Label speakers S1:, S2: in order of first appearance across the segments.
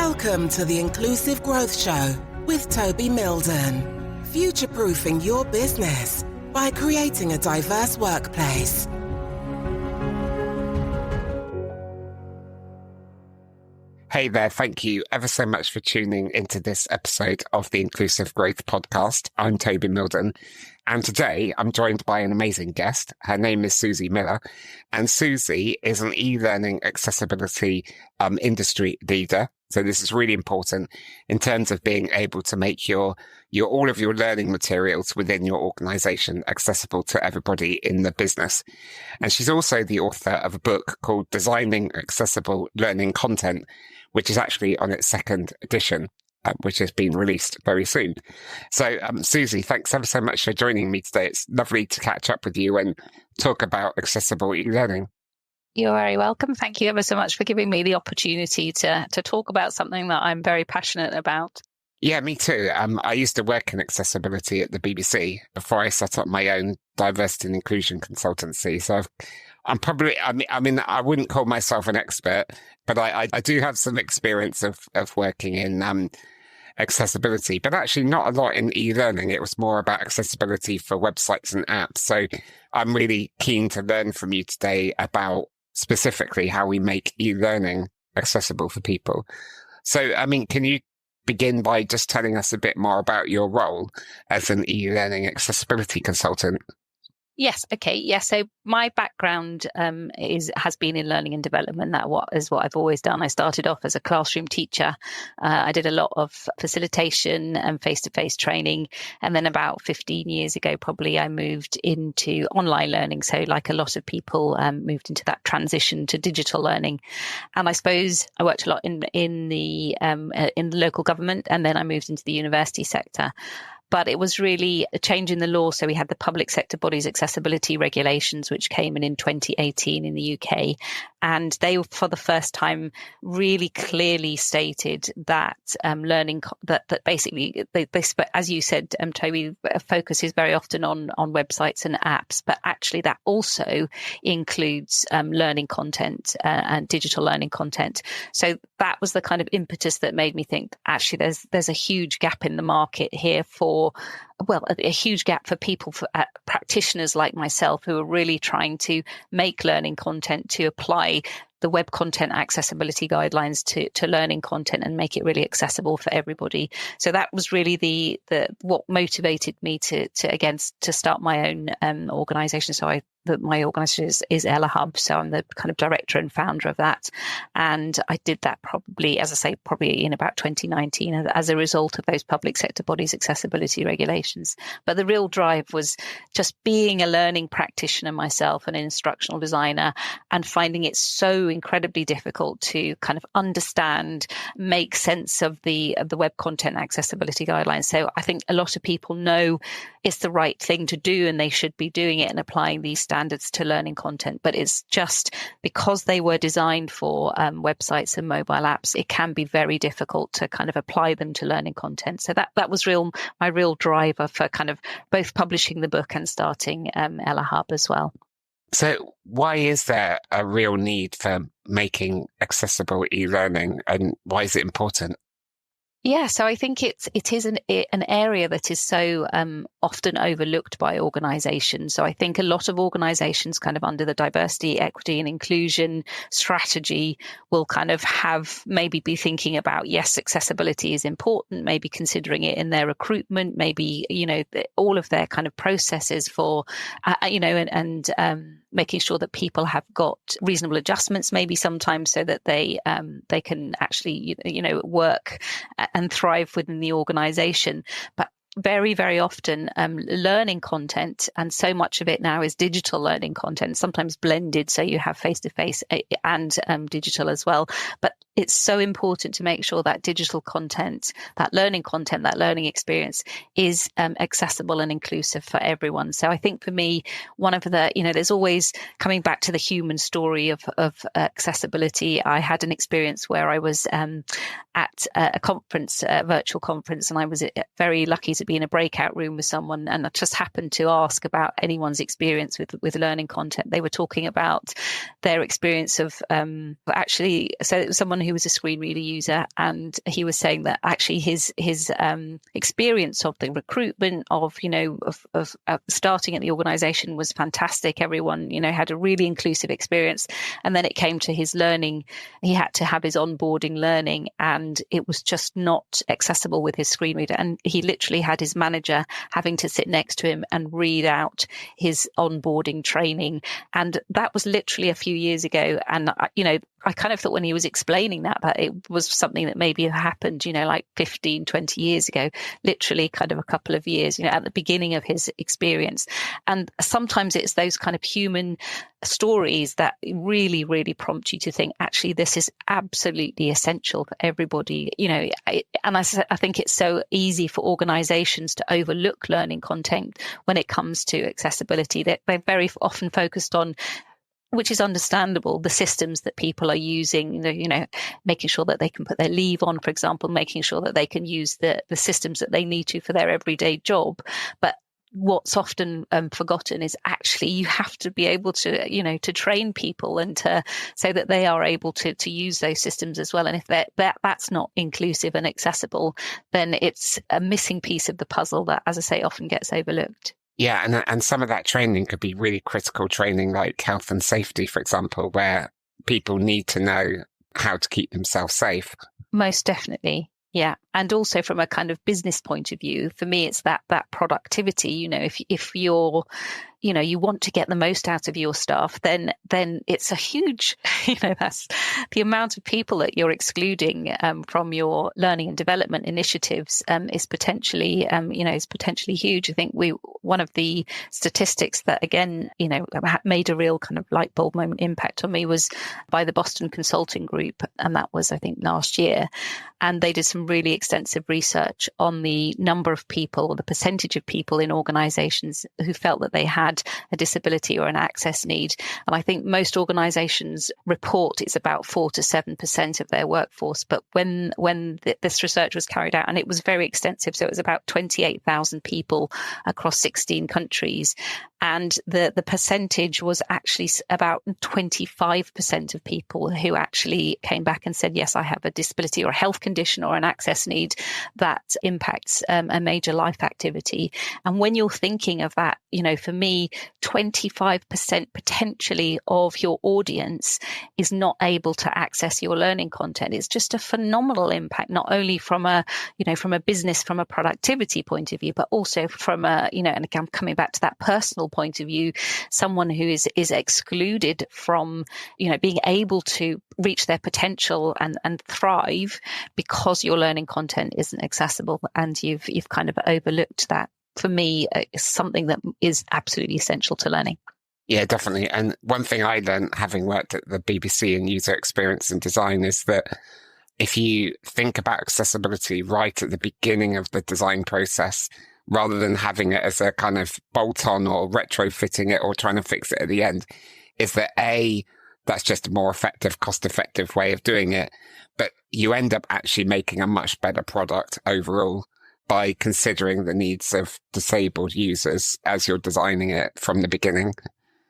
S1: Welcome to the Inclusive Growth Show with Toby Mildon. Future-proofing your business by creating a diverse workplace.
S2: Hey there, thank you ever so much for tuning into this episode of the Inclusive Growth Podcast. I'm Toby Mildon, and today I'm joined by an amazing guest. Her name is Susi Miller, and Susi is an e-learning accessibility industry leader. So this is really important in terms of being able to make your all of your learning materials within your organization accessible to everybody in the business. And she's also the author of a book called Designing Accessible Learning Content, which is actually on its second edition, which has been released very soon. So, Susi, thanks ever so much for joining me today. It's lovely to catch up with you and talk about accessible e-learning.
S3: You're very welcome. Thank you ever so much for giving me the opportunity to talk about something that I'm very passionate about.
S2: Yeah, me too. I used to work in accessibility at the BBC before I set up my own diversity and inclusion consultancy. So I wouldn't call myself an expert, but I do have some experience of working in accessibility, but actually not a lot in e-learning. It was more about accessibility for websites and apps. So I'm really keen to learn from you today about specifically how we make e-learning accessible for people. So, can you begin by just telling us a bit more about your role as an e-learning accessibility consultant?
S3: Yes. Okay. Yeah. So my background has been in learning and development. That is what I've always done. I started off as a classroom teacher. I did a lot of facilitation and face-to-face training. And then about 15 years ago, probably, I moved into online learning. So like a lot of people moved into that transition to digital learning. And I suppose I worked a lot in the local government, and then I moved into the university sector. But it was really a change in the law. So we had the public sector bodies accessibility regulations, which came in 2018 in the UK. And they, for the first time, really clearly stated that learning, that basically, they as you said, Toby, focuses very often on websites and apps, but actually that also includes learning content and digital learning content. So that was the kind of impetus that made me think, actually, there's a huge gap in the market here a huge gap for people, for practitioners like myself, who are really trying to make learning content, to apply the web content accessibility guidelines to learning content and make it really accessible for everybody. So that was really the what motivated me to start my own organisation. So my organisation is Ella Hub. So I'm the kind of director and founder of that. And I did that probably in about 2019 as a result of those public sector bodies accessibility regulations. But the real drive was just being a learning practitioner myself, an instructional designer, and finding it so incredibly difficult to kind of understand, make sense of the web content accessibility guidelines. So I think a lot of people know it's the right thing to do and they should be doing it and applying these standards to learning content. But it's just because they were designed for websites and mobile apps, it can be very difficult to kind of apply them to learning content. So that was my real driver for kind of both publishing the book and starting Ella Hub as well.
S2: So why is there a real need for making accessible e-learning, and why is it important?
S3: Yeah, so I think it is an area that is so often overlooked by organisations. So I think a lot of organisations kind of under the diversity, equity and inclusion strategy will kind of maybe be thinking about, yes, accessibility is important, maybe considering it in their recruitment, maybe, all of their kind of processes for, and making sure that people have got reasonable adjustments, maybe sometimes, so that they can actually, work and thrive within the organization. But very, very often learning content, and so much of it now is digital learning content, sometimes blended, so you have face-to-face and digital as well. But it's so important to make sure that digital content, that learning experience is accessible and inclusive for everyone. So I think for me, one of the, there's always coming back to the human story of accessibility. I had an experience where I was at a conference, a virtual conference, and I was very lucky to be in a breakout room with someone, and I just happened to ask about anyone's experience with learning content. They were talking about their experience of actually, so it was someone who was a screen reader user, and he was saying that actually his experience of the recruitment of starting at the organisation was fantastic. Everyone had a really inclusive experience, and then it came to his learning. He had to have his onboarding learning, and it was just not accessible with his screen reader, and he literally had his manager having to sit next to him and read out his onboarding training. And that was literally a few years ago, and I kind of thought when he was explaining that it was something that maybe happened, like 15, 20 years ago, literally kind of a couple of years, at the beginning of his experience. And sometimes it's those kind of human stories that really, really prompt you to think, actually, this is absolutely essential for everybody, and I think it's so easy for organizations to overlook learning content when it comes to accessibility. They're very often focused on, which is understandable, the systems that people are using, making sure that they can put their leave on, for example, making sure that they can use the systems that they need to for their everyday job. But what's often forgotten is actually you have to be able to, to train people and so that they are able to use those systems as well. And if that's not inclusive and accessible, then it's a missing piece of the puzzle that, as I say, often gets overlooked.
S2: Yeah, and some of that training could be really critical training, like health and safety, for example, where people need to know how to keep themselves safe.
S3: Most definitely. Yeah. And also from a kind of business point of view, for me, it's that productivity, if you're, you want to get the most out of your staff, then it's a huge, that's the amount of people that you're excluding from your learning and development initiatives is potentially huge. I think one of the statistics that, again, made a real kind of light bulb moment impact on me was by the Boston Consulting Group. And that was, I think, last year. And they did some really extensive research on the number of people, or the percentage of people in organizations who felt that they had a disability or an access need. And I think most organizations report it's about 4 to 7% of their workforce. But when this research was carried out, and it was very extensive, so it was about 28,000 people across 16 countries. And the percentage was actually about 25% of people who actually came back and said, yes, I have a disability or a health condition or an access need that impacts a major life activity. And when you're thinking of that, for me, 25% potentially of your audience is not able to access your learning content. It's just a phenomenal impact, not only from a business, from a productivity point of view, but also from and again, coming back to that personal point of view, someone who is excluded from, being able to reach their potential and thrive because your learning content isn't accessible, and you've kind of overlooked that. For me, is something that is absolutely essential to learning.
S2: Yeah, definitely. And one thing I learned, having worked at the BBC in user experience and design, is that if you think about accessibility right at the beginning of the design process, rather than having it as a kind of bolt-on or retrofitting it or trying to fix it at the end, is that that's just a more effective, cost-effective way of doing it. But you end up actually making a much better product overall by considering the needs of disabled users as you're designing it from the beginning.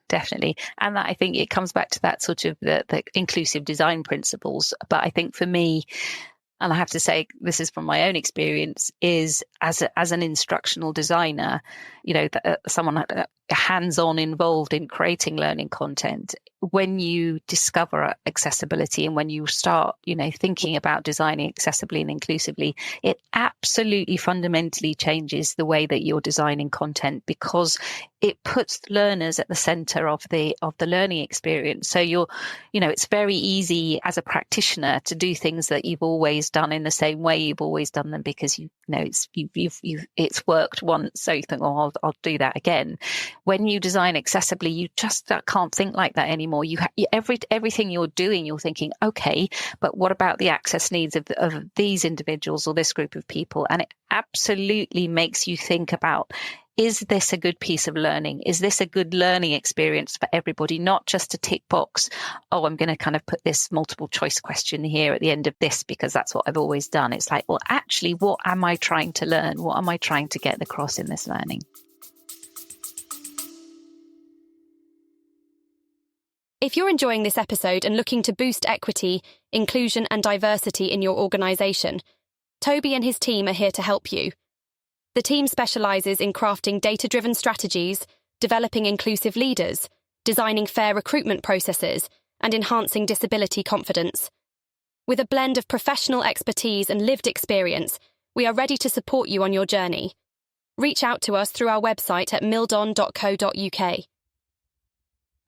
S3: Definitely. And that, I think it comes back to that sort of the inclusive design principles. But I think for me, and I have to say, this is from my own experience, is as an instructional designer, someone hands-on involved in creating learning content, when you discover accessibility and when you start, thinking about designing accessibly and inclusively, it absolutely fundamentally changes the way that you're designing content, because it puts learners at the center of the learning experience. So it's very easy as a practitioner to do things that you've always done in the same way you've always done them, because it's worked once, so you think, oh, I'll do that again. When you design accessibly, you just can't think like that anymore. Everything you're doing, you're thinking, okay, but what about the access needs of these individuals or this group of people? And it absolutely makes you think about, is this a good piece of learning? Is this a good learning experience for everybody? Not just a tick box, oh, I'm going to kind of put this multiple choice question here at the end of this because that's what I've always done. It's like, well, actually, what am I trying to learn? What am I trying to get across in this learning?
S4: If you're enjoying this episode and looking to boost equity, inclusion and diversity in your organisation, Toby and his team are here to help you. The team specialises in crafting data-driven strategies, developing inclusive leaders, designing fair recruitment processes, and enhancing disability confidence. With a blend of professional expertise and lived experience, we are ready to support you on your journey. Reach out to us through our website at mildon.co.uk.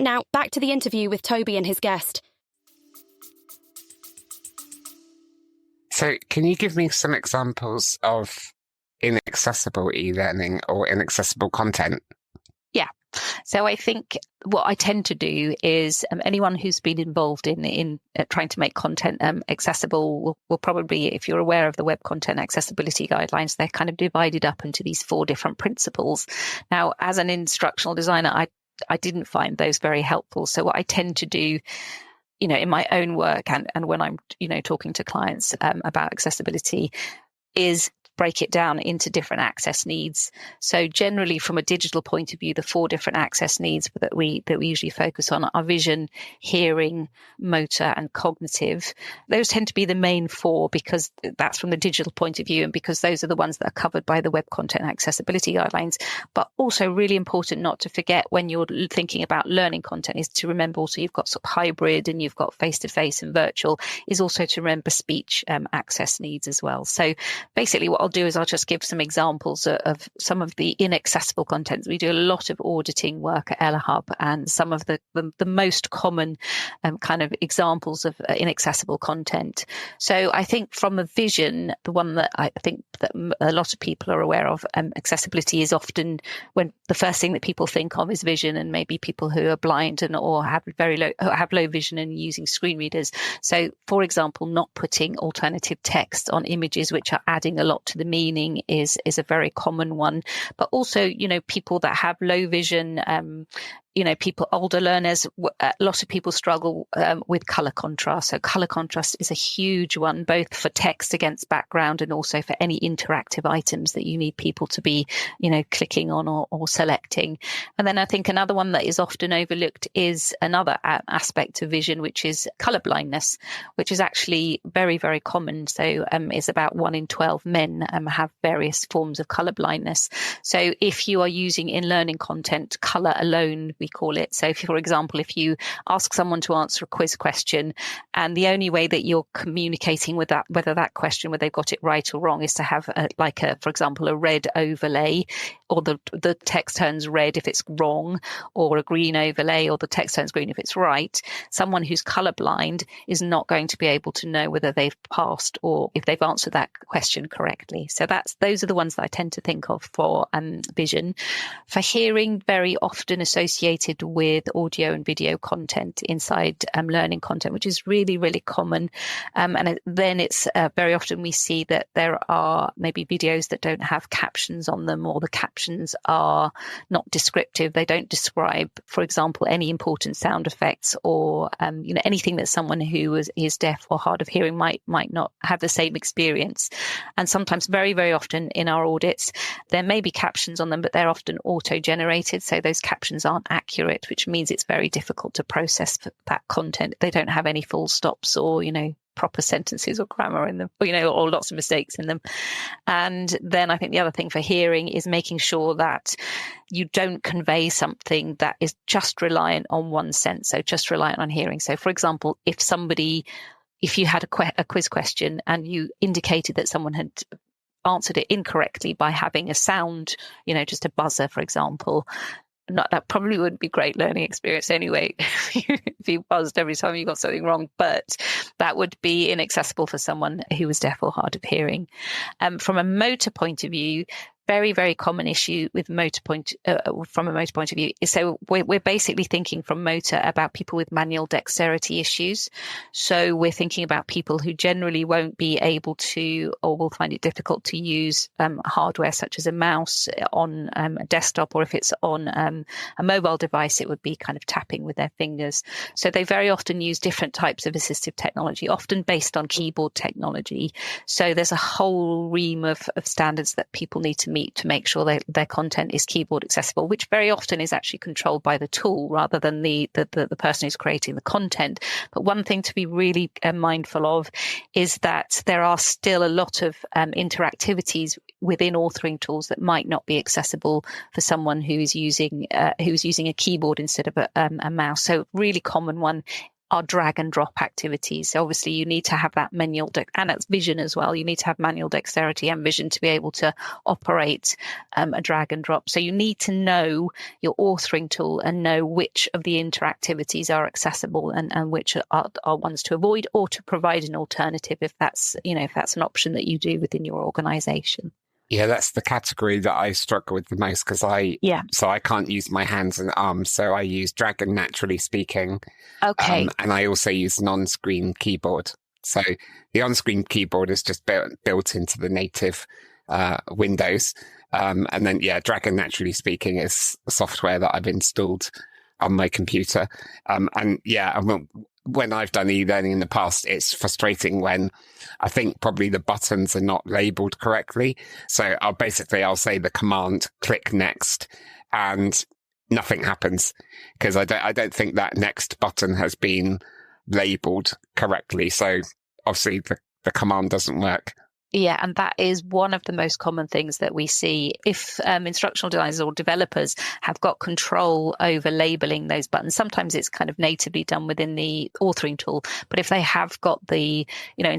S4: Now, back to the interview with Toby and his guest.
S2: So can you give me some examples of inaccessible e-learning or inaccessible content?
S3: Yeah. So I think what I tend to do is anyone who's been involved in trying to make content accessible will probably, if you're aware of the Web Content Accessibility Guidelines, they're kind of divided up into these 4 different principles. Now, as an instructional designer, I didn't find those very helpful. So what I tend to do, in my own work and when I'm, talking to clients about accessibility is break it down into different access needs. So generally from a digital point of view, the 4 different access needs that we usually focus on are vision, hearing, motor and cognitive. Those tend to be the main 4 because that's from the digital point of view and because those are the ones that are covered by the Web Content Accessibility Guidelines. But also really important not to forget when you're thinking about learning content is to remember also you've got sort of hybrid and you've got face-to-face and virtual is also to remember speech access needs as well. So basically what I'll do is I'll just give some examples of some of the inaccessible content. We do a lot of auditing work at EllaHub and some of the most common kind of examples of inaccessible content. So I think from a vision, the one that I think that a lot of people are aware of, accessibility is often when the first thing that people think of is vision and maybe people who are blind or have low vision and using screen readers. So for example, not putting alternative text on images which are adding a lot to the meaning is a very common one. But also, people that have low vision, older learners, a lot of people struggle with color contrast. So color contrast is a huge one, both for text against background and also for any interactive items that you need people to be, clicking on or selecting. And then I think another one that is often overlooked is another aspect of vision, which is color blindness, which is actually very, very common. So it's about 1 in 12 men have various forms of color blindness. So if you are using in learning content, color alone, we call it. So if, for example, if you ask someone to answer a quiz question and the only way that you're communicating with that, whether they've got it right or wrong is to have for example, a red overlay or the text turns red if it's wrong or a green overlay or the text turns green if it's right, someone who's colorblind is not going to be able to know whether they've passed or if they've answered that question correctly. So those are the ones that I tend to think of for vision. For hearing, very often associated with audio and video content inside learning content, which is really, really common. Then it's very often we see that there are maybe videos that don't have captions on them or the captions are not descriptive. They don't describe, for example, any important sound effects or anything that someone who is deaf or hard of hearing might not have the same experience. And sometimes very, very often in our audits, there may be captions on them, but they're often auto-generated. So those captions aren't accurate, which means it's very difficult to process that content. They don't have any full stops or, proper sentences or grammar in them, or lots of mistakes in them. And then I think the other thing for hearing is making sure that you don't convey something that is just reliant on one sense. So just reliant on hearing. So for example, if you had a quiz question and you indicated that someone had answered it incorrectly by having a sound, just a buzzer, for example, that probably wouldn't be a great learning experience anyway if you buzzed every time you got something wrong, but that would be inaccessible for someone who was deaf or hard of hearing. From a motor point of view, very, very common issue with from a motor point of view. So we're basically thinking from motor about people with manual dexterity issues. So we're thinking about people who generally won't be able to, or will find it difficult to use hardware such as a mouse on a desktop, or if it's on a mobile device, it would be kind of tapping with their fingers. So they very often use different types of assistive technology, often based on keyboard technology. So there's a whole ream of standards that people need to meet to make sure their content is keyboard accessible, which very often is actually controlled by the tool rather than the person who's creating the content. But one thing to be really mindful of is that there are still a lot of interactivities within authoring tools that might not be accessible for someone who is using a keyboard instead of a mouse. So really common one are drag and drop activities. So obviously you need to have that manual and that's vision as well. You need to have manual dexterity and vision to be able to operate a drag and drop. So you need to know your authoring tool and know which of the interactivities are accessible and which are ones to avoid, or to provide an alternative if that's an option that you do within your organization.
S2: Yeah, that's the category that I struggle with the most because I can't use my hands and arms. So I use drag and naturally speaking.
S3: Okay.
S2: And I also use an on-screen keyboard. So the on-screen keyboard is just built into the native Windows. And then, drag and naturally speaking is software that I've installed on my computer. When I've done e-learning in the past, it's frustrating when I think probably the buttons are not labeled correctly. So I'll say the command, click next, and nothing happens because I don't think that next button has been labeled correctly. So obviously the command doesn't work.
S3: Yeah, and that is one of the most common things that we see. If instructional designers or developers have got control over labeling those buttons, sometimes it's kind of natively done within the authoring tool. But if they have got in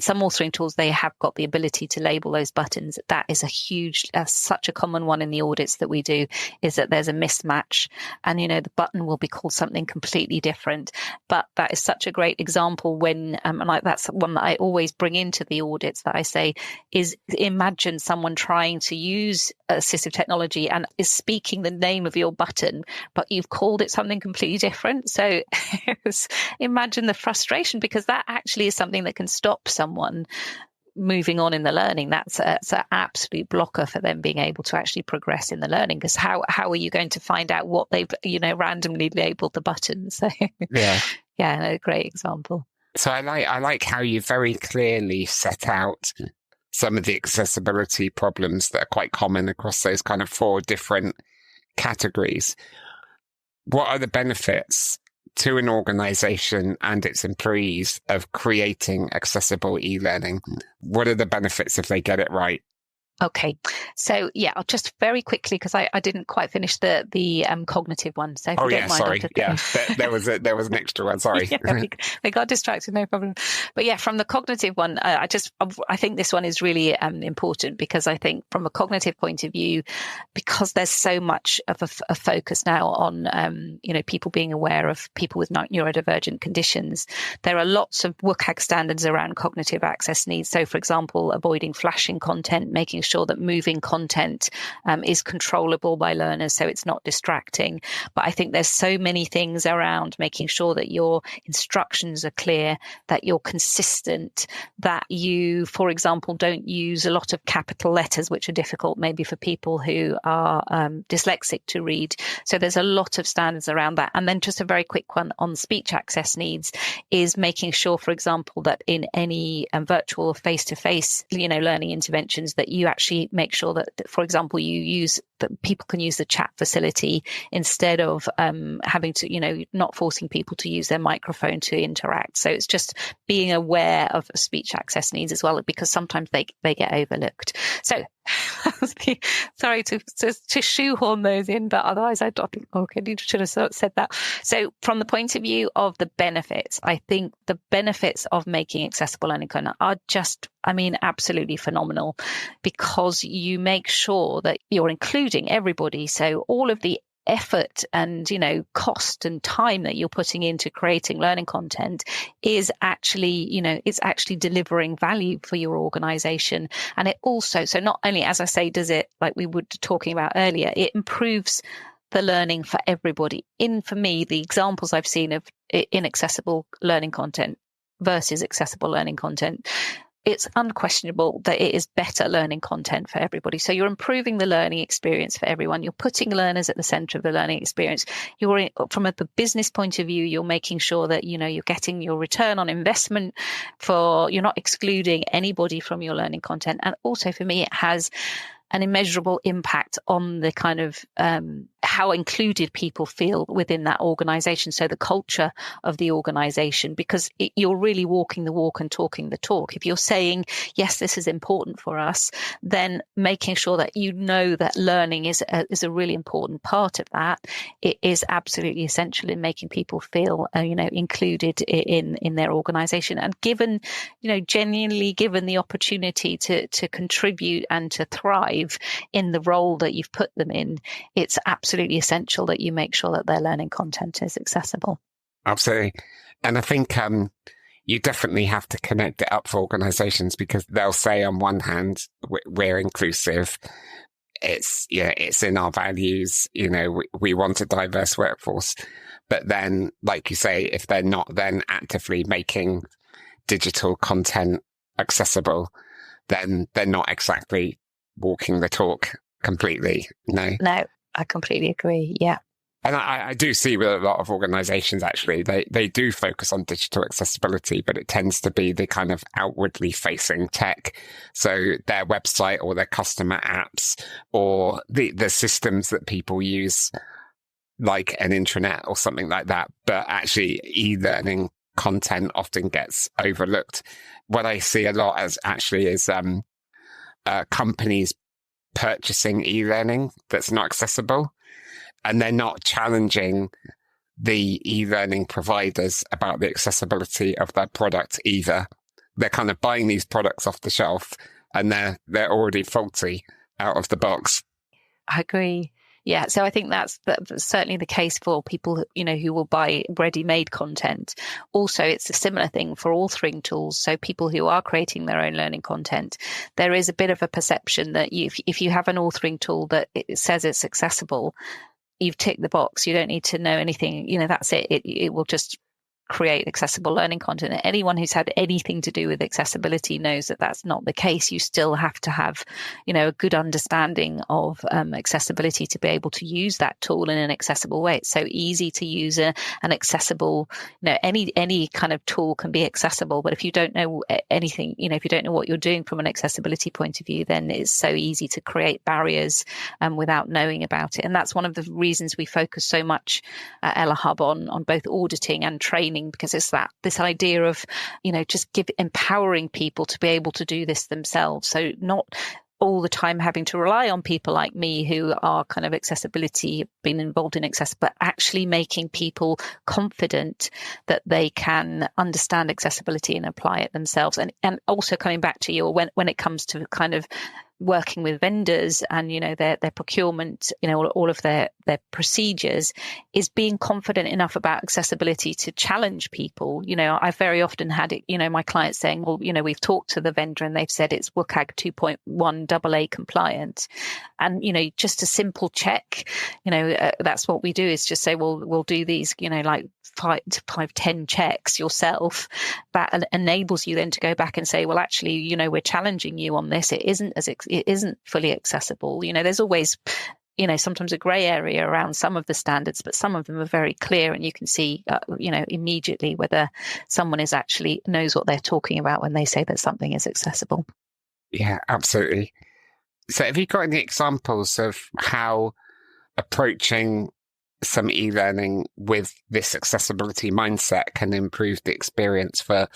S3: some authoring tools, they have got the ability to label those buttons. That is such a common one in the audits that we do, is that there's a mismatch and, the button will be called something completely different. But that is such a great example when, that's one that I always bring into the audits that I say, is imagine someone trying to use assistive technology and is speaking the name of your button, but you've called it something completely different. So imagine the frustration, because that actually is something that can stop someone moving on in the learning. That's an absolute blocker for them being able to actually progress in the learning, because how are you going to find out what they've randomly labeled the buttons? So a great example.
S2: So I like how you very clearly set out some of the accessibility problems that are quite common across those kind of 4 different categories. What are the benefits to an organization and its employees of creating accessible e-learning? What are the benefits if they get it right?
S3: Okay, so I'll just very quickly, because I didn't quite finish the cognitive one. So if you don't mind,
S2: sorry, there was an extra one. Sorry,
S3: we got distracted, no problem. But from the cognitive one, I think this one is really important, because I think from a cognitive point of view, because there's so much of a focus now on people being aware of people with neurodivergent conditions, there are lots of WCAG standards around cognitive access needs. So, for example, avoiding flashing content, making sure that moving content is controllable by learners so it's not distracting. But I think there's so many things around making sure that your instructions are clear, that you're consistent, that you, for example, don't use a lot of capital letters, which are difficult maybe for people who are dyslexic to read. So there's a lot of standards around that. And then just a very quick one on speech access needs is making sure, for example, that in any virtual or face-to-face learning interventions, that you actually make sure that, for example, that people can use the chat facility instead of having to, not forcing people to use their microphone to interact. So it's just being aware of speech access needs as well, because sometimes they get overlooked. So sorry to shoehorn those in, but otherwise I don't think, you should have said that. So from the point of view of the benefits, I think the benefits of making accessible learning content are just, absolutely phenomenal, because you make sure that you're including everybody. So all of the effort and, cost and time that you're putting into creating learning content is actually, it's actually delivering value for your organization. And it also, so not only, as I say, does it, like we were talking about earlier, it improves the learning for everybody. For me, the examples I've seen of inaccessible learning content versus accessible learning content, it's unquestionable that it is better learning content for everybody. So you're improving the learning experience for everyone. You're putting learners at the center of the learning experience. From a business point of view, you're making sure that, you're getting your return on investment you're not excluding anybody from your learning content. And also for me, it has an immeasurable impact on the kind of how included people feel within that organization. So the culture of the organization, because you're really walking the walk and talking the talk. If you're saying, yes, this is important for us, then making sure that that learning is a really important part of that. It is absolutely essential in making people feel, included in their organization. And given, genuinely given the opportunity to contribute and to thrive in the role that you've put them in, it's absolutely essential that you make sure that their learning content is accessible.
S2: Absolutely. And I think you definitely have to connect it up for organizations, because they'll say on one hand, we're inclusive. It's in our values, we want a diverse workforce. But then, like you say, if they're not then actively making digital content accessible, then they're not exactly walking the talk completely. No,
S3: I completely agree. Yeah.
S2: And I do see with a lot of organizations, actually, they do focus on digital accessibility, but it tends to be the kind of outwardly facing tech. So their website or their customer apps or the systems that people use, like an intranet or something like that. But actually, e-learning content often gets overlooked. What I see a lot is companies purchasing e-learning that's not accessible, and they're not challenging the e-learning providers about the accessibility of their product either. They're kind of buying these products off the shelf, and they're already faulty out of the box.
S3: I agree. Yeah, so I think that's certainly the case for people, who will buy ready-made content. Also, it's a similar thing for authoring tools. So people who are creating their own learning content, there is a bit of a perception that if you have an authoring tool that it says it's accessible, you've ticked the box. You don't need to know anything. That's it. It will just create accessible learning content. Anyone who's had anything to do with accessibility knows that that's not the case. You still have to have, a good understanding of accessibility to be able to use that tool in an accessible way. It's so easy to use an accessible, any kind of tool can be accessible, but if you don't know anything, if you don't know what you're doing from an accessibility point of view, then it's so easy to create barriers without knowing about it. And that's one of the reasons we focus so much at Ella Hub on both auditing and training, because it's this idea of, just empowering people to be able to do this themselves. So not all the time having to rely on people like me who are kind of accessibility, been involved in access, but actually making people confident that they can understand accessibility and apply it themselves. And also coming back to your, when it comes to kind of working with vendors and, their procurement, all of their procedures, is being confident enough about accessibility to challenge people. I've very often had it, my clients saying, well, we've talked to the vendor and they've said it's WCAG 2.1 AA compliant. And, just a simple check, that's what we do, is just say, well, we'll do these, like 10 checks yourself. That enables you then to go back and say, well, actually, we're challenging you on this. It isn't fully accessible. There's always, sometimes a grey area around some of the standards, but some of them are very clear, and you can see, immediately whether someone is actually knows what they're talking about when they say that something is accessible.
S2: Yeah, absolutely. So have you got any examples of how approaching some e-learning with this accessibility mindset can improve the experience for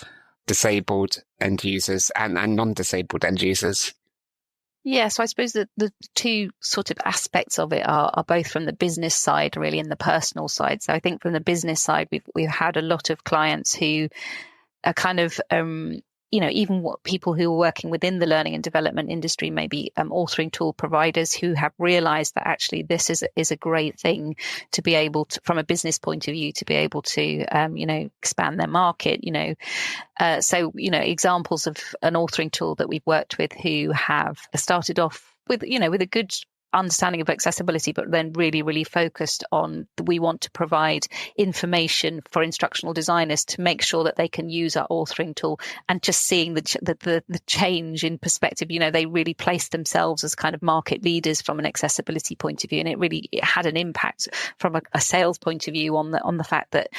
S2: disabled end users and non-disabled end users?
S3: Yeah, so I suppose that the two sort of aspects of it are both from the business side, really, and the personal side. So I think from the business side, we've had a lot of clients who are kind of even what people who are working within the learning and development industry, maybe authoring tool providers who have realized that actually this is a great thing to be able to, from a business point of view, to be able to, expand their market, So, examples of an authoring tool that we've worked with who have started off with a good understanding of accessibility, but then really, really focused on we want to provide information for instructional designers to make sure that they can use our authoring tool, and just seeing the change in perspective. They really placed themselves as kind of market leaders from an accessibility point of view, and it had an impact from a sales point of view on the fact that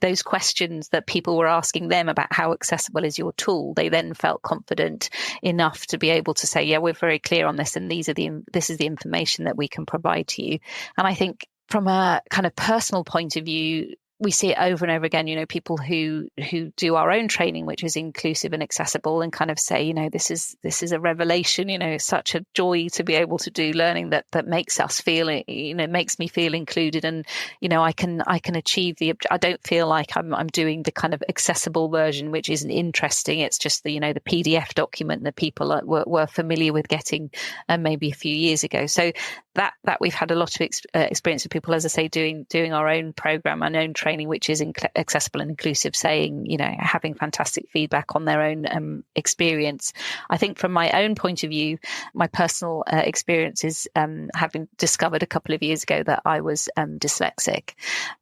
S3: those questions that people were asking them about how accessible is your tool, they then felt confident enough to be able to say, yeah, we're very clear on this, and this is the information that we can provide to you. And I think from a kind of personal point of view, we see it over and over again, people who do our own training, which is inclusive and accessible, and kind of say, this is a revelation, it's such a joy to be able to do learning that makes us feel, makes me feel included. And, I can achieve I don't feel like I'm doing the kind of accessible version, which isn't interesting. It's just the PDF document that people were familiar with getting maybe a few years ago. So that we've had a lot of experience with people, as I say, doing our own program and own training, which is accessible and inclusive, saying, having fantastic feedback on their own experience. I think from my own point of view, my personal experience is having discovered a couple of years ago that I was dyslexic,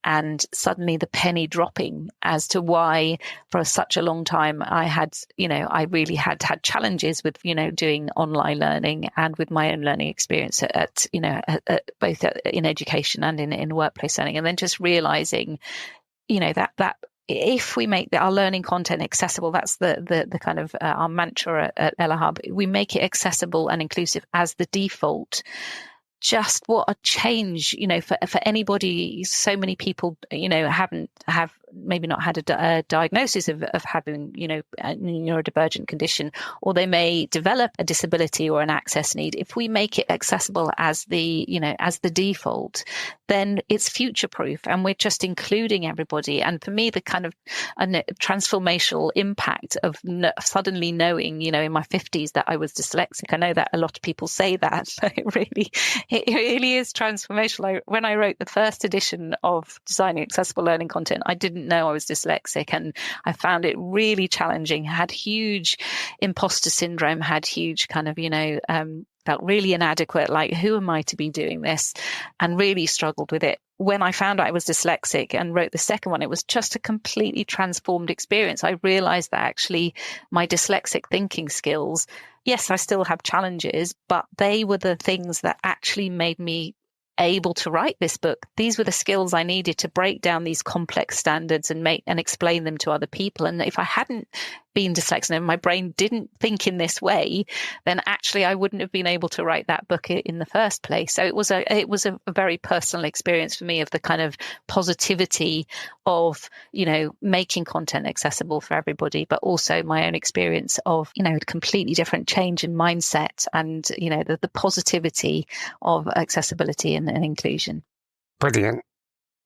S3: and suddenly the penny dropping as to why for such a long time I really had challenges with, doing online learning and with my own learning experience at both in education and in workplace learning. And then just realizing, that if we make our learning content accessible, that's the kind of our mantra at Ella Hub, we make it accessible and inclusive as the default. Just what a change, for anybody. So many people, have maybe not had a diagnosis of having, a neurodivergent condition, or they may develop a disability or an access need. If we make it accessible as the default, then it's future proof, and we're just including everybody. And for me, the kind of transformational impact of suddenly knowing, in my 50s that I was dyslexic. I know that a lot of people say that, but it really is transformational. When I wrote the first edition of Designing Accessible Learning Content, I didn't know I was dyslexic, and I found it really challenging. Had huge imposter syndrome, had huge kind of, felt really inadequate, like who am I to be doing this, and really struggled with it. When I found out I was dyslexic and wrote the second one, it was just a completely transformed experience. I realized that actually my dyslexic thinking skills, yes, I still have challenges, but they were the things that actually made me able to write this book. These were the skills I needed to break down these complex standards and explain them to other people. And if I hadn't been dyslexic and my brain didn't think in this way, then actually I wouldn't have been able to write that book in the first place. So it was a very personal experience for me of the kind of positivity of, making content accessible for everybody, but also my own experience of, a completely different change in mindset and, the positivity of accessibility and inclusion.
S2: Brilliant.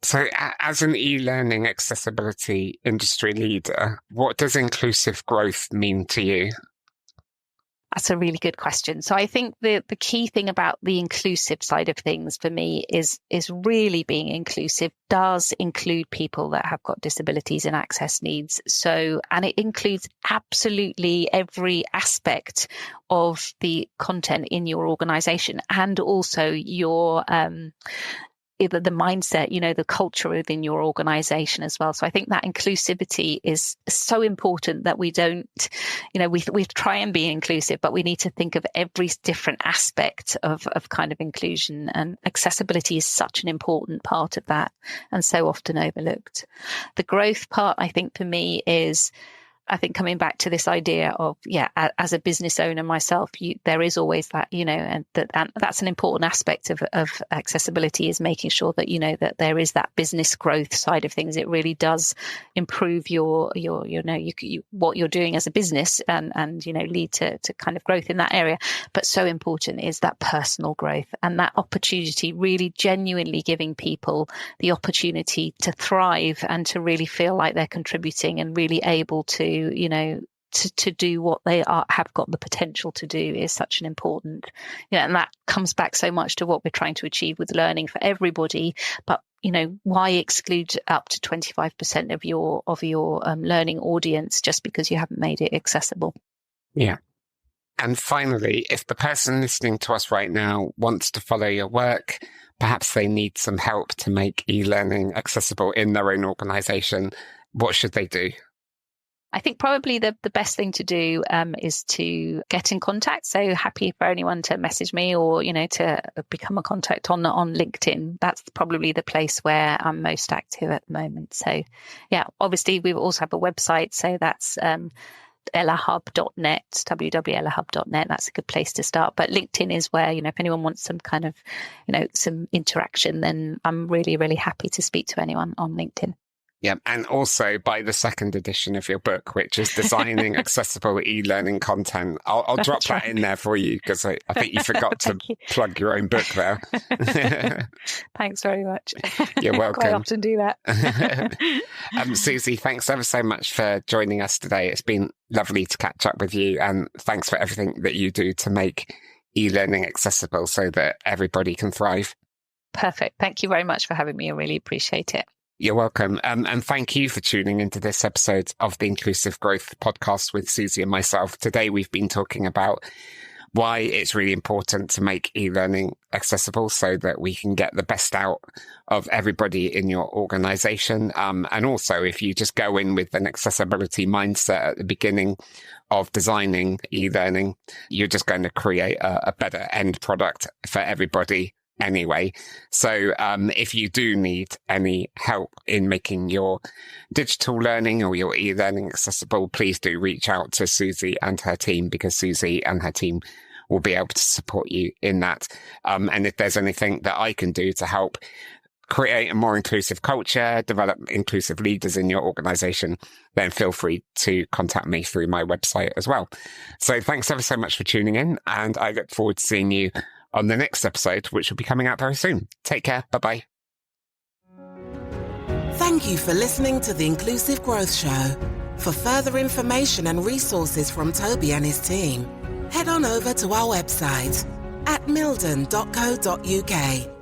S2: So as an e-learning accessibility industry leader, what does inclusive growth mean to you?
S3: That's a really good question. So I think the key thing about the inclusive side of things for me is really being inclusive does include people that have got disabilities and access needs. So, and it includes absolutely every aspect of the content in your organization, and also your either the mindset, the culture within your organization as well. So I think that inclusivity is so important that we don't, we try and be inclusive, but we need to think of every different aspect of kind of inclusion, and accessibility is such an important part of that and so often overlooked. The growth part, I think for me is, I think coming back to this idea of, as a business owner myself, there is always that, and that's an important aspect of accessibility, is making sure that, that there is that business growth side of things. It really does improve your what you're doing as a business and lead to kind of growth in that area. But so important is that personal growth and that opportunity, really genuinely giving people the opportunity to thrive and to really feel like they're contributing and really able to to do what they have got the potential to do is such an important, and that comes back so much to what we're trying to achieve with learning for everybody. But why exclude up to 25% of your learning audience just because you haven't made it accessible?
S2: Yeah. And finally, if the person listening to us right now wants to follow your work, perhaps they need some help to make e-learning accessible in their own organisation, what should they do?
S3: I think probably the best thing to do is to get in contact. So happy for anyone to message me or, to become a contact on LinkedIn. That's probably the place where I'm most active at the moment. So yeah, obviously we also have a website. So that's ellahub.net, www.ellahub.net. That's a good place to start. But LinkedIn is where, if anyone wants some kind of, some interaction, then I'm really, really happy to speak to anyone on LinkedIn.
S2: Yeah, and also buy the second edition of your book, which is Designing Accessible E-Learning Content. I'll drop that in there for you because I think you forgot to plug your own book there.
S3: Thanks very much.
S2: You're welcome.
S3: Quite often do that.
S2: Susi, thanks ever so much for joining us today. It's been lovely to catch up with you, and thanks for everything that you do to make e-learning accessible so that everybody can thrive.
S3: Perfect. Thank you very much for having me. I really appreciate it.
S2: You're welcome. And thank you for tuning into this episode of the Inclusive Growth Podcast with Susi and myself. Today, we've been talking about why it's really important to make e-learning accessible so that we can get the best out of everybody in your organization. And also, if you just go in with an accessibility mindset at the beginning of designing e-learning, you're just going to create a better end product for everybody anyway. So if you do need any help in making your digital learning or your e-learning accessible, please do reach out to Susi and her team, because Susi and her team will be able to support you in that. And if there's anything that I can do to help create a more inclusive culture, develop inclusive leaders in your organization, then feel free to contact me through my website as well. So thanks ever so much for tuning in, and I look forward to seeing you on the next episode, which will be coming out very soon. Take care. Bye-bye.
S1: Thank you for listening to the Inclusive Growth Show. For further information and resources from Toby and his team, head on over to our website at mildon.co.uk.